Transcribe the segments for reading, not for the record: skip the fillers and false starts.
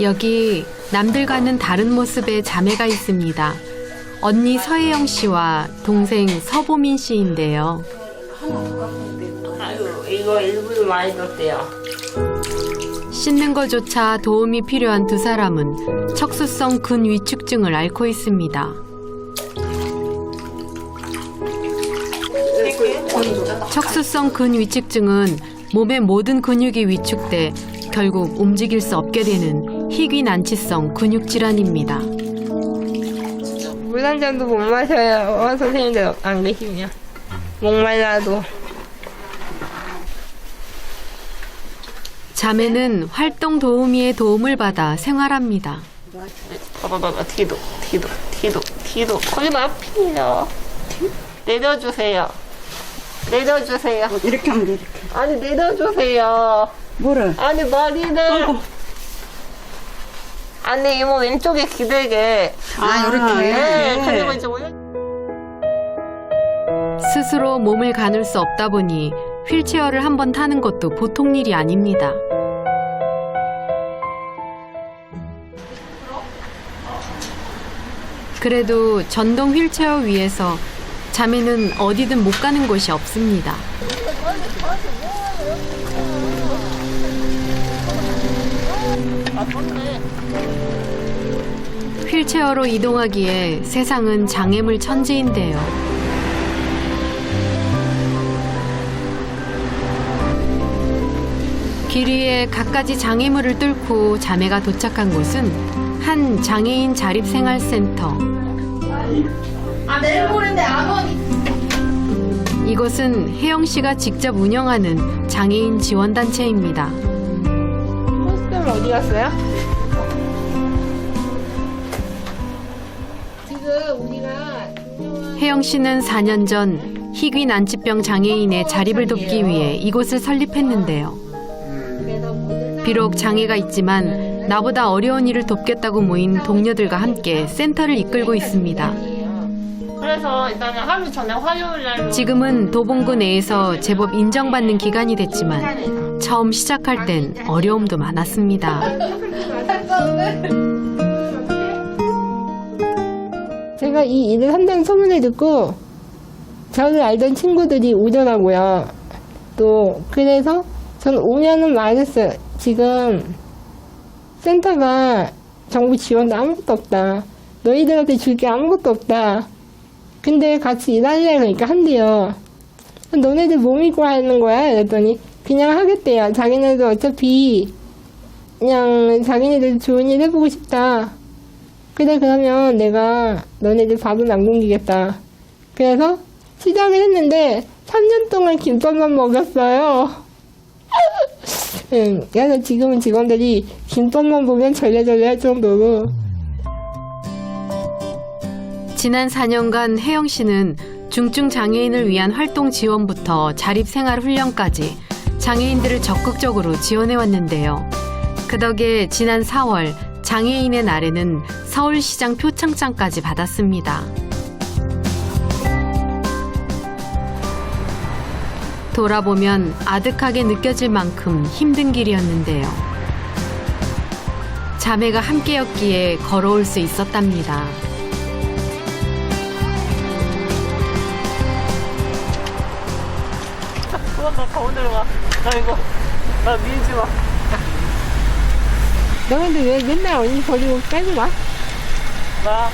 여기 남들과는 다른 모습의 자매가 있습니다. 언니 서혜영 씨와 동생 서보민 씨인데요. 아유, 이거 일부러 많이 줬대요. 씻는 것조차 도움이 필요한 두 사람은 척수성 근위축증을 앓고 있습니다. 척수성 근위축증은 몸의 모든 근육이 위축돼 결국 움직일 수 없게 되는 희귀난치성 근육질환입니다. 물 한 잔도 못 마셔요. 선생님들 안 계시면. 목말라도. 자매는 활동 도우미의 도움을 받아 생활합니다. 뒤로. 거기 앞이에요. 내려주세요. 이렇게 하면 돼, 이렇게. 아니, 내려주세요. 뭐를? 아니, 머리를. 아니, 이모 왼쪽에 기대게. 이렇게. 네, 그리고 이제 올려. 스스로 몸을 가눌 수 없다 보니 휠체어를 한 번 타는 것도 보통 일이 아닙니다. 그래도 전동 휠체어 위에서 자매는 어디든 못 가는 곳이 없습니다. 휠체어로 이동하기에 세상은 장애물 천지인데요. 길 위에 갖가지 장애물을 뚫고 자매가 도착한 곳은 한 장애인 자립생활센터. 내일 모레인데 안 오니. 이곳은 혜영 씨가 직접 운영하는 장애인 지원단체입니다. 호스텔 어디 갔어요? 지금 우리가 혜영 씨는 4년 전 희귀난치병 장애인의 자립을 돕기 위해 이곳을 설립했는데요. 비록 장애가 있지만 나보다 어려운 일을 돕겠다고 모인 동료들과 함께 센터를 이끌고 있습니다. 그래서 일단은 하루 전에 화요일 날 지금은 도봉구 내에서 제법 인정받는 기간이 됐지만 처음 시작할 땐 어려움도 많았습니다. 제가 이 일을 한다는 소문을 듣고 저를 알던 친구들이 오더라고요. 또 그래서 저는 오면은 말했어요. 지금 센터가 정부 지원도 아무것도 없다. 너희들한테 줄 게 아무것도 없다. 근데 같이 일할래 그러니까 한대요. 너네들 뭐 믿고 하는 거야? 그랬더니 그냥 하겠대요. 자기네들 어차피 그냥 자기네들 좋은 일 해보고 싶다. 그래 그러면 내가 너네들 밥은 안 굶기겠다. 그래서 시작을 했는데 3년 동안 김밥만 먹였어요. 그래서 지금은 직원들이 김밥만 보면 절레절레 할 정도로. 지난 4년간 혜영 씨는 중증 장애인을 위한 활동 지원부터 자립생활 훈련까지 장애인들을 적극적으로 지원해 왔는데요. 그 덕에 지난 4월 장애인의 날에는 서울시장 표창장까지 받았습니다. 돌아보면 아득하게 느껴질 만큼 힘든 길이었는데요. 자매가 함께였기에 걸어올 수 있었답니다. 나 가운데로 가. 나 밀지 마. 너희들 왜 맨날 언니 버리고 빨리 와? 나.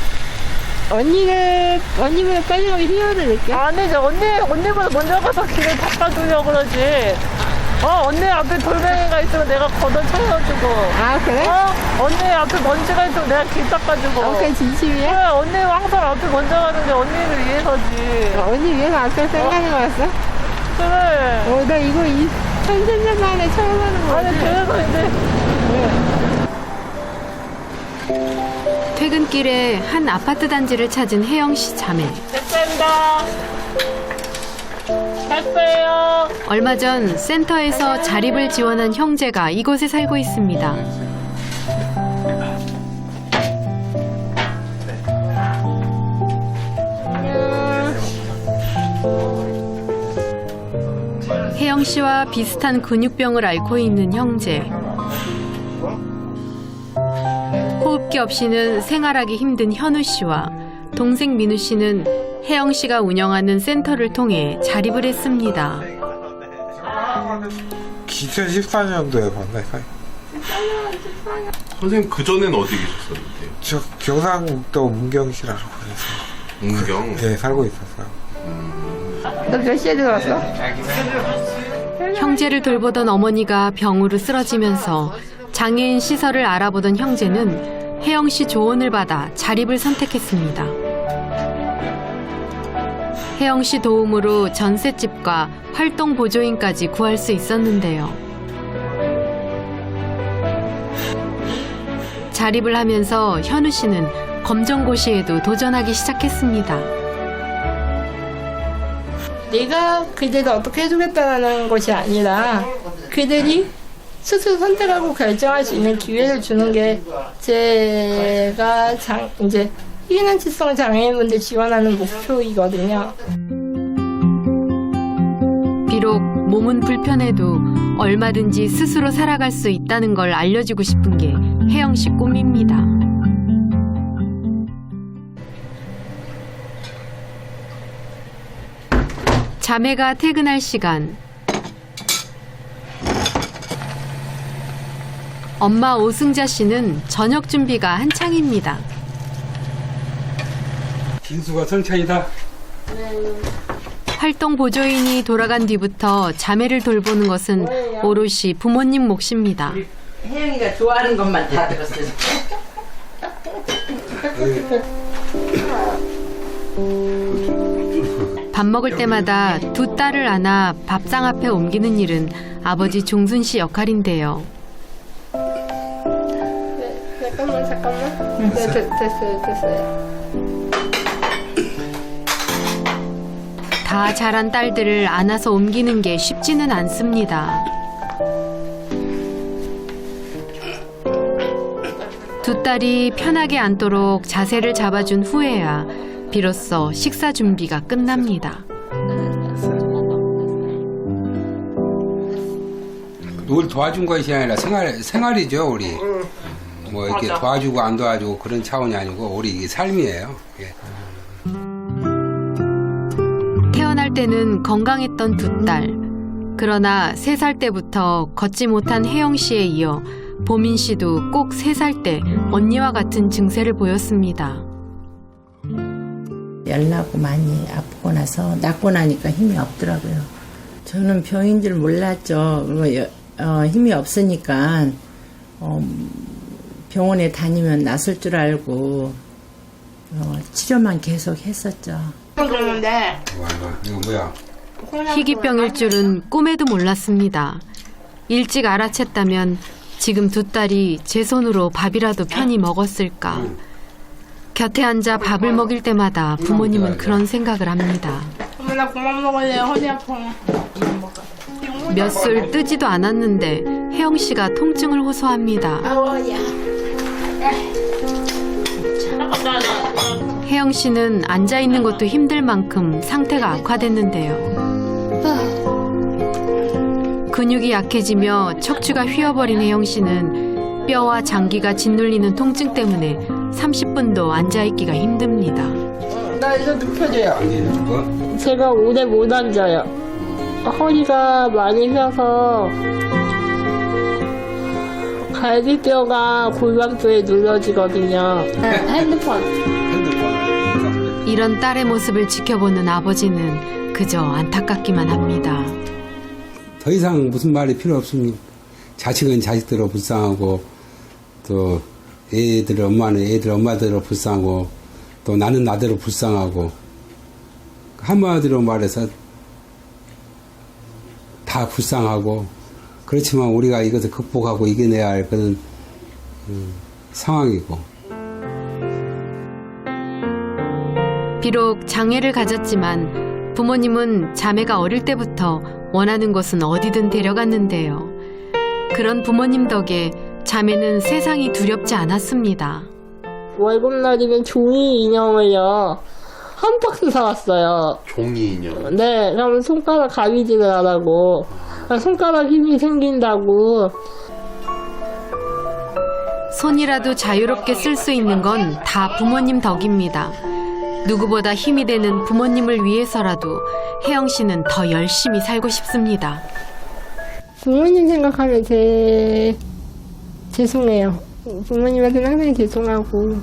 언니보다 빨리 가면 희열을 느껴? 아니죠. 언니보다 먼저 가서 길을 닦아주려고 그러지. 언니 앞에 돌멩이가 있으면 내가 걷어 채워주고. 아, 그래? 언니 앞에 먼지가 있으면 내가 길 닦아주고. 그게 진심이야? 그래, 언니가 항상 앞에 먼저 가는데 언니를 위해서지. 언니 위해서 앞에 생각하는 거였어? 그래. 나 이거 3000년 만에 처음 하는 거지. 아니, 그래서 이제. 퇴근길에 한 아파트 단지를 찾은 혜영 씨 자매. 됐습니다. 됐어요. 얼마 전 센터에서 자립을 지원한 형제가 이곳에 살고 있습니다. 혜영 씨와 비슷한 근육병을 앓고 있는 형제. 혜영 씨 없이는 생활하기 힘든 현우 씨와 동생 민우 씨는 혜영 씨가 운영하는 센터를 통해 자립을 했습니다. 2014년도에 만나요. 선생님 그전엔 어디 계셨었는데요? 저 경상북도 문경시라고 그래서 문경? 네, 살고 있었어요. 너 몇 시에 들어왔어? 형제를 돌보던 어머니가 병으로 쓰러지면서 장애인 시설을 알아보던 형제는 혜영 씨 조언을 받아 자립을 선택했습니다. 혜영 씨 도움으로 전셋집과 활동 보조인까지 구할 수 있었는데요. 자립을 하면서 현우 씨는 검정고시에도 도전하기 시작했습니다. 내가 그들을 어떻게 해주겠다는 것이 아니라 그들이 스스로 선택하고 결정할 수 있는 기회를 주는 게 제가 이제 희귀난치성 장애인분들 지원하는 목표이거든요. 비록 몸은 불편해도 얼마든지 스스로 살아갈 수 있다는 걸 알려주고 싶은 게 혜영 씨 꿈입니다. 자매가 퇴근할 시간. 엄마 오승자 씨는 저녁 준비가 한창입니다. 진수가 성찬이다. 활동 보조인이 돌아간 뒤부터 자매를 돌보는 것은 오롯이 부모님 몫입니다. 혜영이가 좋아하는 것만 다 들었어요. 밥 먹을 때마다 두 딸을 안아 밥상 앞에 옮기는 일은 아버지 종순 씨 역할인데요. 잠깐만. 네, 됐어요. 다 자란 딸들을 안아서 옮기는 게 쉽지는 않습니다. 두 딸이 편하게 앉도록 자세를 잡아준 후에야 비로소 식사 준비가 끝납니다. 우리 도와준 것이 아니라 생활이죠, 우리. 뭐 이렇게 도와주고 안 도와주고 그런 차원이 아니고 우리 이게 삶이에요. 예. 태어날 때는 건강했던 두 딸. 그러나 3살 때부터 걷지 못한 혜영 씨에 이어 보민 씨도 꼭 3살 때 언니와 같은 증세를 보였습니다. 열나고 많이 아프고 나서 낫고 나니까 힘이 없더라고요. 저는 병인 줄 몰랐죠. 힘이 없으니까 병원에 다니면 낫을 줄 알고 치료만 계속 했었죠. 그러는데 이거 뭐야? 희귀병일 줄은 꿈에도 몰랐습니다. 일찍 알아챘다면 지금 두 딸이 제 손으로 밥이라도 편히 먹었을까. 곁에 앉아 밥을 먹일 때마다 부모님은 그런 생각을 합니다. 엄마 나 그만 먹을래요. 허리 아파. 몇 술 뜨지도 않았는데 혜영 씨가 통증을 호소합니다. 혜영 씨는 앉아 있는 것도 힘들 만큼 상태가 악화됐는데요. 근육이 약해지며 척추가 휘어버린 혜영 씨는 뼈와 장기가 짓눌리는 통증 때문에 30분도 앉아있기가 힘듭니다. 나 이거 눕혀줘요. 안 되는 거? 제가 오래 못 앉아요. 허리가 많이 휘어서 갈비뼈가 골반뼈에 눌러지거든요. 핸드폰. 이런 딸의 모습을 지켜보는 아버지는 그저 안타깝기만 합니다. 더 이상 무슨 말이 필요 없습니다. 자식은 자식대로 불쌍하고 또 애들 엄마는 애들 엄마대로 불쌍하고 또 나는 나대로 불쌍하고 한마디로 말해서 다 불쌍하고 그렇지만 우리가 이것을 극복하고 이겨내야 할 그런 상황이고 비록 장애를 가졌지만 부모님은 자매가 어릴 때부터 원하는 곳은 어디든 데려갔는데요. 그런 부모님 덕에 자매는 세상이 두렵지 않았습니다. 월급날이면 종이 인형을요. 한 박스 사왔어요. 종이 인형. 네, 그럼 손가락 가위질을 하라고. 손가락 힘이 생긴다고. 손이라도 자유롭게 쓸 수 있는 건 다 부모님 덕입니다. 누구보다 힘이 되는 부모님을 위해서라도 혜영 씨는 더 열심히 살고 싶습니다. 부모님 생각하면 죄송해요. 부모님한테는 항상 죄송하고.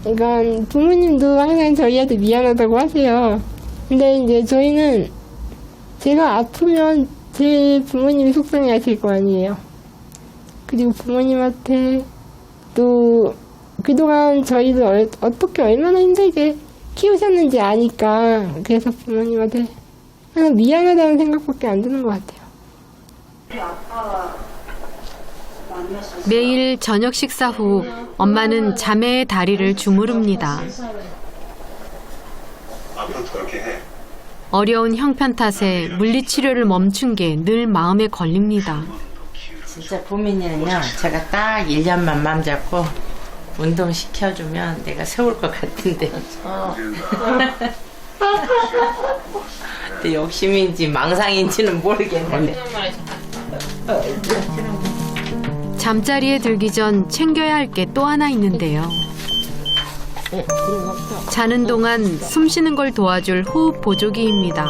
그러니까 부모님도 항상 저희한테 미안하다고 하세요. 근데 이제 저희는 제가 아프면 제 부모님이 속상해 하실 거 아니에요. 그리고 부모님한테 또 그동안 저희를 어떻게 얼마나 힘들게 키우셨는지 아니까 그래서 부모님한테 항상 미안하다는 생각밖에 안 드는 것 같아요. 매일 저녁 식사 후 엄마는 자매의 다리를 주무릅니다. 어려운 형편 탓에 물리치료를 멈춘 게 늘 마음에 걸립니다. 진짜 고민이는요. 제가 딱 1년만 맘 잡고 운동 시켜주면 내가 세울 것 같은데. 근데 욕심인지 망상인지는 모르겠는데. 잠자리에 들기 전 챙겨야 할 게 또 하나 있는데요. 자는 동안 숨 쉬는 걸 도와줄 호흡 보조기입니다.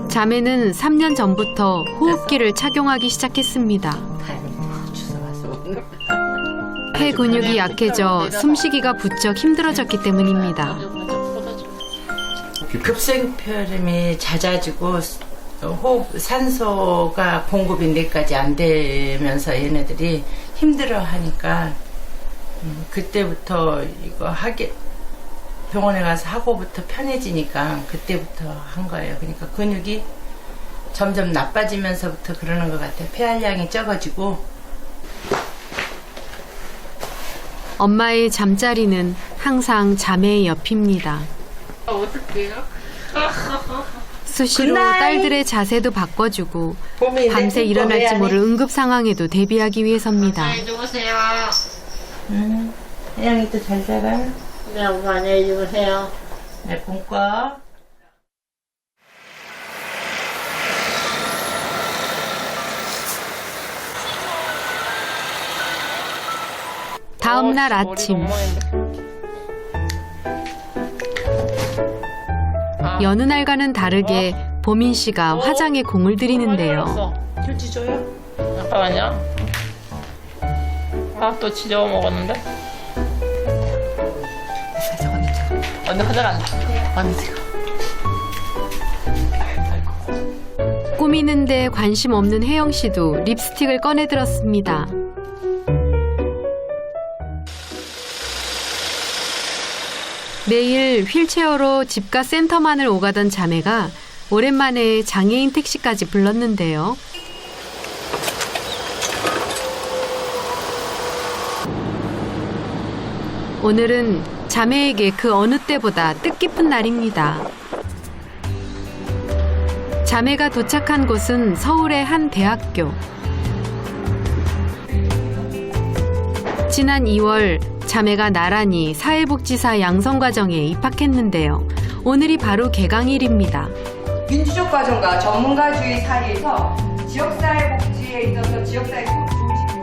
자매는 3년 전부터 호흡기를 착용하기 시작했습니다. 폐 근육이 약해져 숨쉬기가 부쩍 힘들어졌기 때문입니다. 급생표름이 잦아지고 산소가 공급이 내까지 안 되면서 얘네들이 힘들어하니까 그때부터 이거 병원에 가서 하고부터 편해지니까 그때부터 한 거예요. 그러니까 근육이 점점 나빠지면서부터 그러는 것 같아요. 폐활량이 적어지고. 엄마의 잠자리는 항상 자매의 옆입니다. 수시로 딸들의 자세도 바꿔주고 밤새 일어날지 모를 응급 상황에도 대비하기 위해서입니다. 혜영이도 잘 자라. 네, 엄마 안녕히 주무세요. 네, 꿈꿔. 다음 날 아침 여느 날과는 다르게 보민 씨가 화장에 공을 들이는데요. 휴지 줘요? 잠깐만요. 아, 또 지저워 먹었는데? 언니 화장 안 돼. 언니 지금. 꾸미는데 관심 없는 혜영 씨도 립스틱을 꺼내 들었습니다. 매일 휠체어로 집과 센터만을 오가던 자매가 오랜만에 장애인 택시까지 불렀는데요. 오늘은 자매에게 그 어느 때보다 뜻깊은 날입니다. 자매가 도착한 곳은 서울의 한 대학교. 지난 2월 자매가 나란히 사회복지사 양성과정에 입학했는데요. 오늘이 바로 개강일입니다. 민주적 과정과 전문가주의 사이에서 지역사회복지에 있어서 지역사회 꼭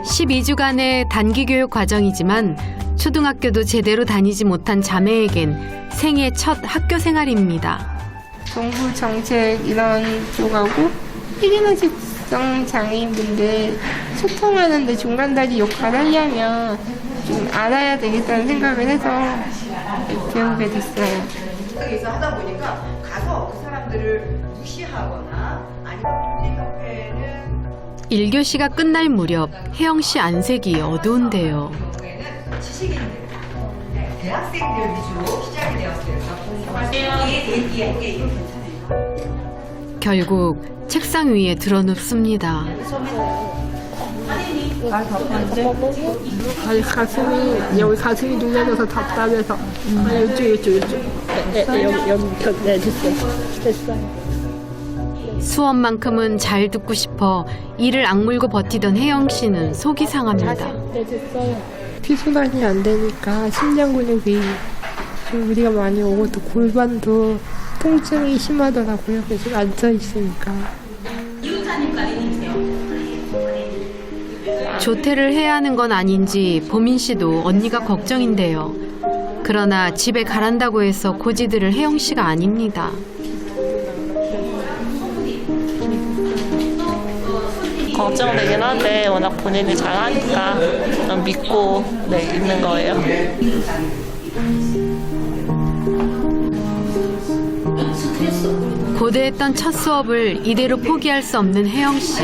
중심 12주간의 단기 교육 과정이지만 초등학교도 제대로 다니지 못한 자매에겐 생애 첫 학교 생활입니다. 정부 정책 이런 쪽하고 희귀노식성 장애인분들 소통하는데 중간다리 역할을 하려면 좀 알아야 되겠다는 생각을 해서 배우게 됐어요. 에서 하다 보니까 가서 그 사람들을 무시하거나 아니면 국제협회는 1교시가 끝날 무렵 혜영 씨 안색이 어두운데요. 경우에는 지식인들, 대학생들 위주로 시작이 되었어요. 이게 괜찮아요. 결국 책상 위에 드러눕습니다. 여기 가슴이 눌려져서 답답해서. 이쪽. 여기 됐어요. 수업만큼은 잘 듣고 싶어 이를 악물고 버티던 혜영 씨는 속이 상합니다. 네, 됐어요. 피순환이 안 되니까 심장 근육이 좀 무리가 많이 오고 또 골반도 통증이 심하더라고요. 계속 앉아 있으니까. 조퇴를 해야 하는 건 아닌지 보민 씨도 언니가 걱정인데요. 그러나 집에 가란다고 해서 고지들을 혜영 씨가 아닙니다. 걱정되긴 한데 워낙 본인이 잘하니까 그냥 믿고 있는 거예요. 고대했던 첫 수업을 이대로 포기할 수 없는 혜영 씨.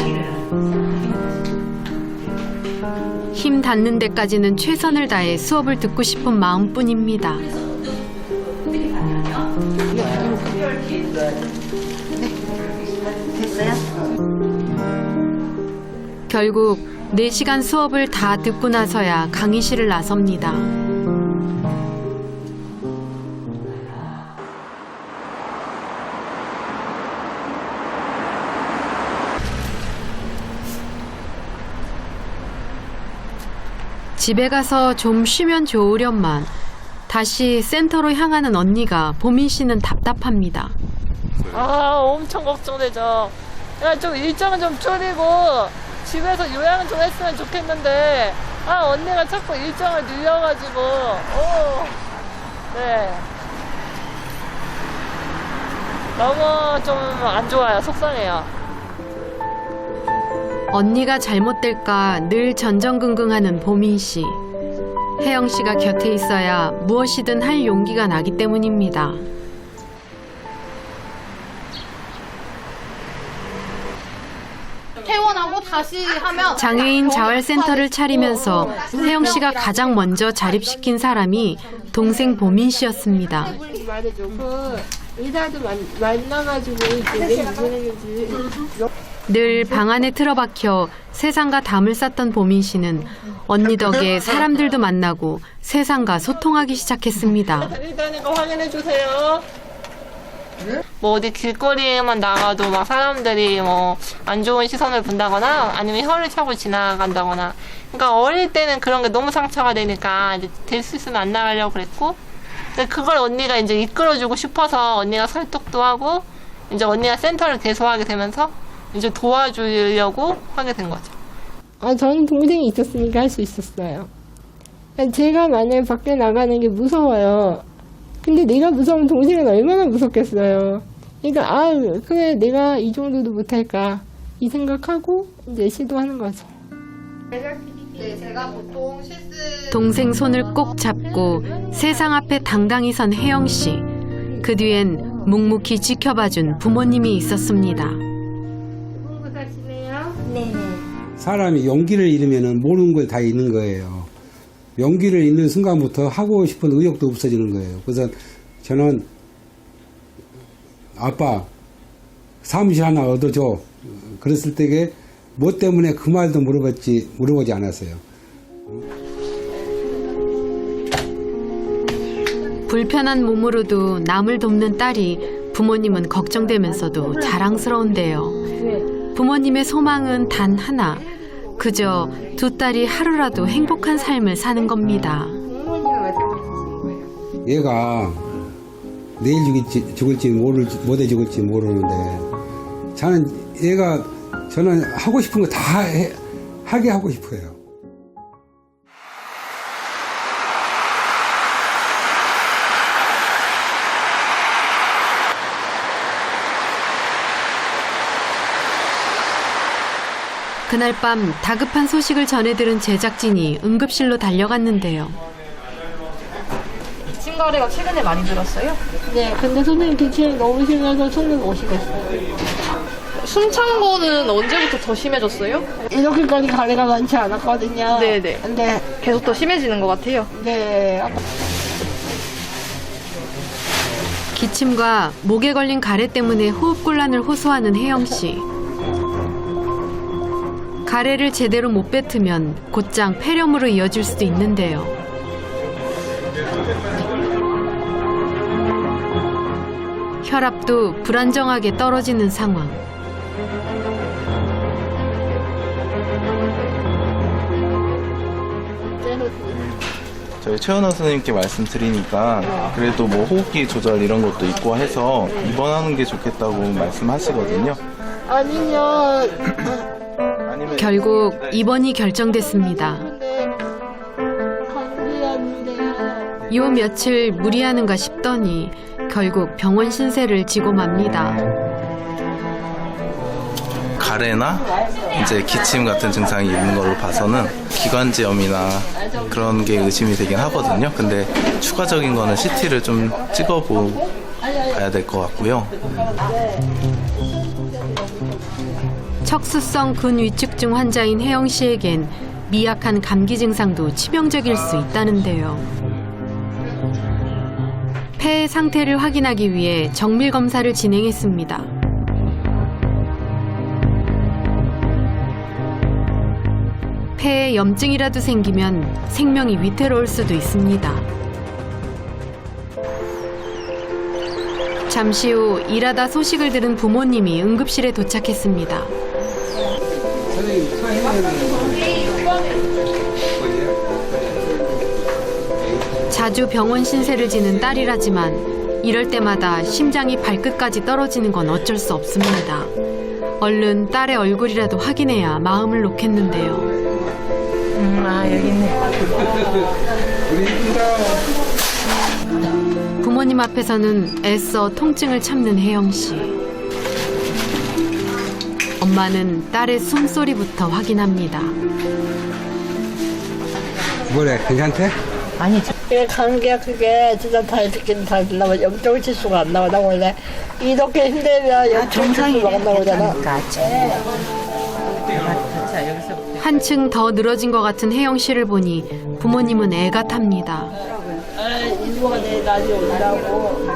힘 닿는 데까지는 최선을 다해 수업을 듣고 싶은 마음뿐입니다. 결국 4시간 수업을 다 듣고 나서야 강의실을 나섭니다. 집에 가서 좀 쉬면 좋으련만 다시 센터로 향하는 언니가 보민 씨는 답답합니다. 아, 엄청 걱정되죠. 그냥 좀 일정을 좀 줄이고 집에서 요양을 좀 했으면 좋겠는데 언니가 자꾸 일정을 늘려가지고 너무 좀 안 좋아요. 속상해요. 언니가 잘못될까 늘 전전긍긍하는 보민 씨. 혜영 씨가 곁에 있어야 무엇이든 할 용기가 나기 때문입니다. 퇴원하고 다시 하면 장애인 자활센터를 차리면서 혜영 씨가 가장 먼저 자립시킨 사람이 동생 보민 씨였습니다. 말해줘. 그 의사도 만나가지고 이제 왜 이러는지. 늘 방 안에 틀어박혀 세상과 담을 쌓던 보민 씨는 언니 덕에 사람들도 만나고 세상과 소통하기 시작했습니다. 일단 이거 확인해 주세요. 뭐 어디 길거리에만 나가도 막 사람들이 뭐 안 좋은 시선을 본다거나 아니면 혀를 차고 지나간다거나, 그러니까 어릴 때는 그런 게 너무 상처가 되니까 이제 될 수 있으면 안 나가려고 그랬고, 근데 그걸 언니가 이제 이끌어주고 싶어서 언니가 설득도 하고 이제 언니가 센터를 개소하게 되면서 이제 도와주려고 하게 된 거죠. 저는 동생이 있었으니까 할 수 있었어요. 제가 만약에 밖에 나가는 게 무서워요. 근데 내가 무서우면 동생은 얼마나 무섭겠어요. 그러니까 그래 내가 이 정도도 못할까 이 생각하고 이제 시도하는 거죠. 네, 제가 보통 동생 손을 꼭 잡고 세상 앞에 당당히 선 혜영 씨. 그 뒤엔 묵묵히 지켜봐준 부모님이 있었습니다. 사람이 용기를 잃으면 모르는 걸 다 잃는 거예요. 용기를 잃는 순간부터 하고 싶은 의욕도 없어지는 거예요. 그래서 저는 아빠 사무실 하나 얻어줘. 그랬을 때에 뭐 때문에 그 말도 물어보지 않았어요. 불편한 몸으로도 남을 돕는 딸이 부모님은 걱정되면서도 자랑스러운데요. 부모님의 소망은 단 하나. 그저 두 딸이 하루라도 행복한 삶을 사는 겁니다. 얘가 내일 죽을지 못해 죽을지 모르는데 저는 하고 싶은 거 다 하게 하고 싶어요. 그날 밤 다급한 소식을 전해들은 제작진이 응급실로 달려갔는데요. 기침거리가 최근에 많이 들었어요? 네, 근데 선생님 기침이 너무 심해서 손을 오시겠어요. 숨찬 거는 언제부터 더 심해졌어요? 이렇게까지 가래가 많지 않았거든요. 네네. 근데 계속 더 심해지는 것 같아요. 네. 기침과 목에 걸린 가래 때문에 호흡곤란을 호소하는 혜영 씨. 가래를 제대로 못 뱉으면 곧장 폐렴으로 이어질 수도 있는데요. 혈압도 불안정하게 떨어지는 상황. 저희 최은호 선생님께 말씀드리니까 그래도 뭐 호흡기 조절 이런 것도 있고 해서 입원하는 게 좋겠다고 말씀하시거든요. 아니면 결국 입원이 결정됐습니다. 감기였는데요. 요 며칠 무리하는가 싶더니 결국 병원 신세를 지고 맙니다. 가래나 이제 기침 같은 증상이 있는 걸로 봐서는 기관지염이나 그런 게 의심이 되긴 하거든요. 근데 추가적인 거는 CT를 좀 찍어봐야 될 것 같고요. 척수성 근위축증 환자인 혜영 씨에겐 미약한 감기 증상도 치명적일 수 있다는데요. 폐의 상태를 확인하기 위해 정밀 검사를 진행했습니다. 폐에 염증이라도 생기면 생명이 위태로울 수도 있습니다. 잠시 후 일하다 소식을 들은 부모님이 응급실에 도착했습니다. 자주 병원 신세를 지는 딸이라지만 이럴 때마다 심장이 발끝까지 떨어지는 건 어쩔 수 없습니다. 얼른 딸의 얼굴이라도 확인해야 마음을 놓겠는데요. 아, 여기 있네. 부모님 앞에서는 애써 통증을 참는 혜영 씨. 엄마는 딸의 숨소리부터 확인합니다. 뭐래, 괜찮대? 아니, 이게 감기가 그게 진짜 다 이렇게 다 나와 0.7수가 안 나와. 나 원래 이렇게 힘들면 0.7수가 안 나오잖아. 자, 여기서부터. 한층 더 늘어진 것 같은 혜영 씨를 보니 부모님은 애가 탑니다. 이모가 내일 낮에 온다고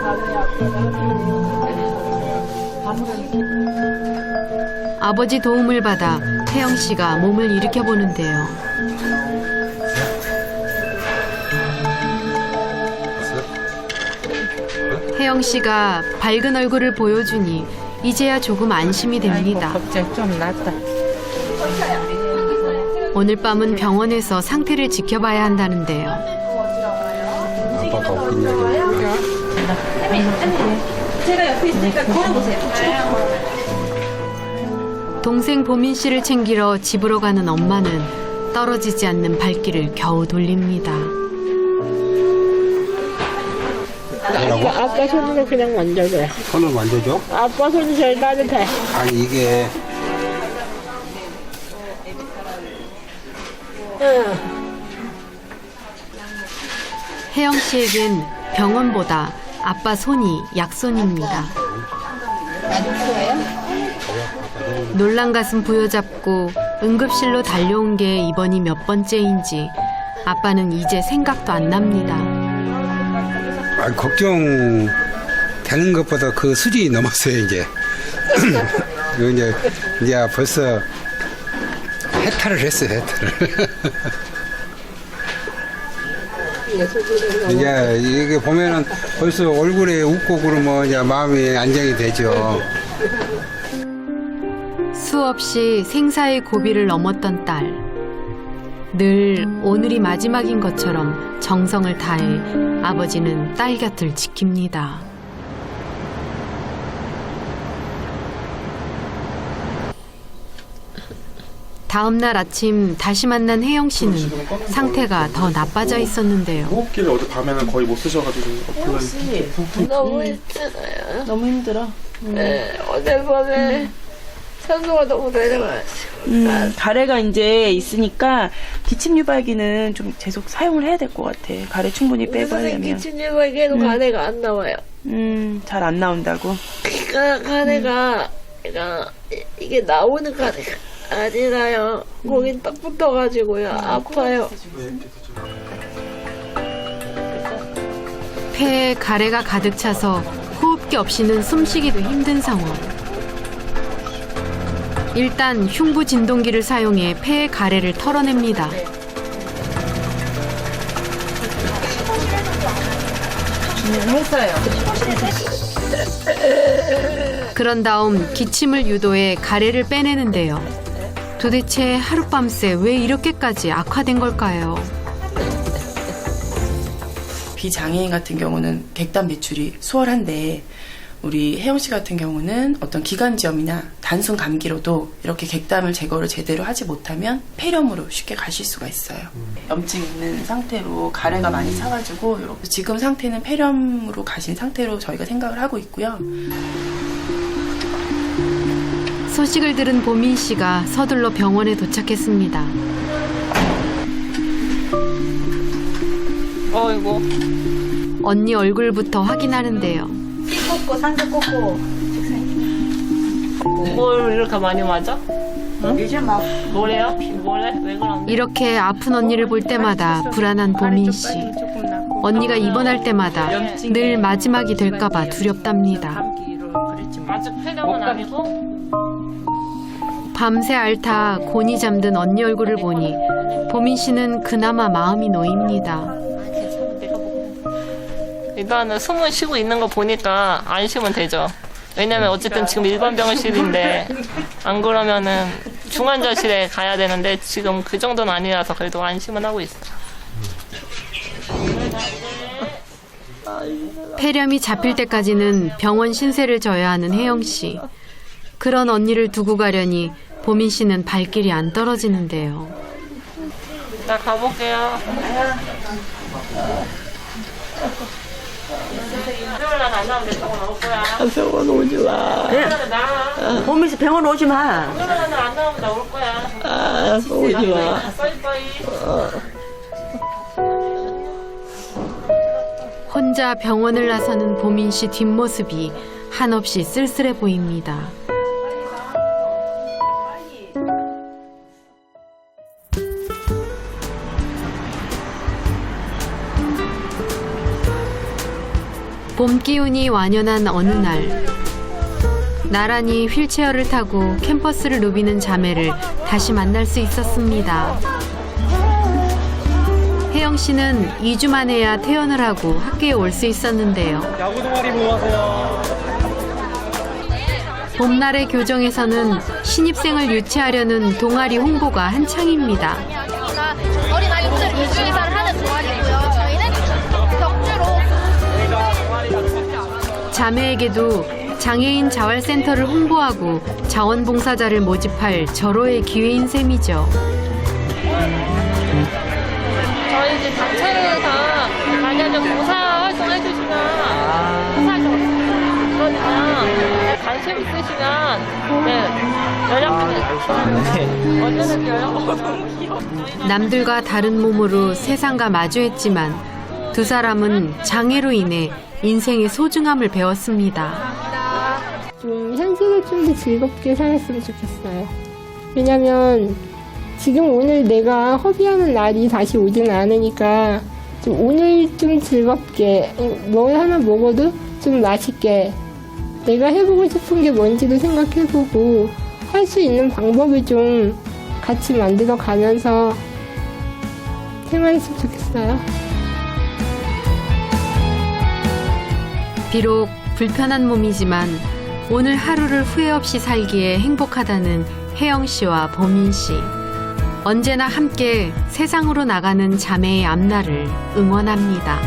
아버지 도움을 받아 혜영 씨가 몸을 일으켜 보는데요. 혜영 씨가 밝은 얼굴을 보여주니 이제야 조금 안심이 됩니다. 걱정 좀 낫다. 오늘 밤은 병원에서 상태를 지켜봐야 한다는데요. 아빠가 없긴 이야기야. 제가 옆에 있으니까 걸어보세요. 동생 보민 씨를 챙기러 집으로 가는 엄마는 떨어지지 않는 발길을 겨우 돌립니다. 아빠 손으로 그냥 만져줘요. 손을 만져줘? 아빠 손이 제일 따뜻해. 아니, 이게 혜영 씨에겐 병원보다 아빠 손이 약손입니다. 놀란 가슴 부여잡고 응급실로 달려온 게 이번이 몇 번째인지 아빠는 이제 생각도 안 납니다. 걱정 되는 것보다 그 수준이 넘었어요, 이제. 이제 벌써 해탈을 했어요, 해탈을. 이제 이게 보면은 벌써 얼굴에 웃고 그러면 이제 마음이 안정이 되죠. 수없이 생사의 고비를 넘었던 딸. 늘 오늘이 마지막인 것처럼 정성을 다해 아버지는 딸 곁을 지킵니다. 다음 날 아침 다시 만난 혜영 씨는 상태가 더 나빠져 있었는데요. 호흡기를 어제 밤에는 거의 못 쓰셔가지고 너무 힘들어요. 너무 힘들어. 네, 어젯밤에 산소가 너무 내려가지고. 가래가 이제 있으니까 기침 유발기는 좀 계속 사용을 해야 될 것 같아. 가래 충분히 빼고 하려면. 기침 유발기에도 가래가 안 나와요. 잘 안 나온다고. 가래가 이게 나오는 가래가 아니라요. 거긴 딱 붙어가지고요. 아파요. 폐에 가래가 가득 차서 호흡기 없이는 숨쉬기도 힘든 상황. 일단 흉부 진동기를 사용해 폐의 가래를 털어냅니다. 했어요. 그런 다음 기침을 유도해 가래를 빼내는데요. 도대체 하룻밤새 왜 이렇게까지 악화된 걸까요? 비장애인 같은 경우는 객단 배출이 수월한데 우리 혜영 씨 같은 경우는 어떤 기관지염이나 단순 감기로도 이렇게 객담을 제거를 제대로 하지 못하면 폐렴으로 쉽게 가실 수가 있어요. 염증 있는 상태로 가래가 많이 차가지고 이렇게 지금 상태는 폐렴으로 가신 상태로 저희가 생각을 하고 있고요. 소식을 들은 보민 씨가 서둘러 병원에 도착했습니다. 어이구. 언니 얼굴부터 확인하는데요. 피 꽂고 산소 꽂고 뭘 이렇게 많이 맞아? 요즘 막 뭐래요? 뭐래? 왜 그런데? 이렇게 아픈 언니를 볼 때마다 불안한 보민 씨. 언니가 입원할 때마다 늘 마지막이 될까봐 두렵답니다. 아직 폐렴은 아니고? 밤새 앓다 곤히 잠든 언니 얼굴을 보니 보민 씨는 그나마 마음이 놓입니다. 일단은 숨을 쉬고 있는 거 보니까 안 쉬면 되죠. 왜냐면 어쨌든 지금 일반 병실인데 안 그러면은 중환자실에 가야 되는데 지금 그 정도는 아니라서 그래도 안심은 하고 있어요. 폐렴이 잡힐 때까지는 병원 신세를 져야 하는 혜영 씨. 그런 언니를 두고 가려니 보민 씨는 발길이 안 떨어지는데요. 나 가볼게요. 일요일 날 안 나오면 내 병원 올 거야. 병원 오지 마. 보민 씨 병원 오지 마. 일요일 날 안 나오면 나 올 거야. 오지 마. 빠이빠이. 혼자 병원을 나서는 보민 씨 뒷모습이 한없이 쓸쓸해 보입니다. 봄 기운이 완연한 어느 날, 나란히 휠체어를 타고 캠퍼스를 누비는 자매를 다시 만날 수 있었습니다. 혜영 씨는 2주 만에야 퇴원을 하고 학교에 올 수 있었는데요. 야구 동아리 모아서요. 봄날의 교정에서는 신입생을 유치하려는 동아리 홍보가 한창입니다. 어린아이들 이주의사를 하는 동아리고요. 저희는 격주로 자매에게도 장애인 자활센터를 홍보하고 자원봉사자를 모집할 절호의 기회인 셈이죠. 저희 이제 단체에서 만약에 봉사 활동 해주시면 봉사 있거든요. 관심 있으시면 연락 주세요. 언제든 연락 주세요. 남들과 다른 몸으로 세상과 마주했지만 두 사람은 장애로 인해 인생의 소중함을 배웠습니다. 좀 현실을 좀 더 즐겁게 살았으면 좋겠어요. 왜냐면 지금 오늘 내가 허비하는 날이 다시 오지는 않으니까 좀 오늘 좀 즐겁게 뭘 하나 먹어도 좀 맛있게 내가 해보고 싶은 게 뭔지도 생각해보고 할 수 있는 방법을 좀 같이 만들어 가면서 생활했으면 좋겠어요. 비록 불편한 몸이지만 오늘 하루를 후회 없이 살기에 행복하다는 혜영 씨와 보민 씨. 언제나 함께 세상으로 나가는 자매의 앞날을 응원합니다.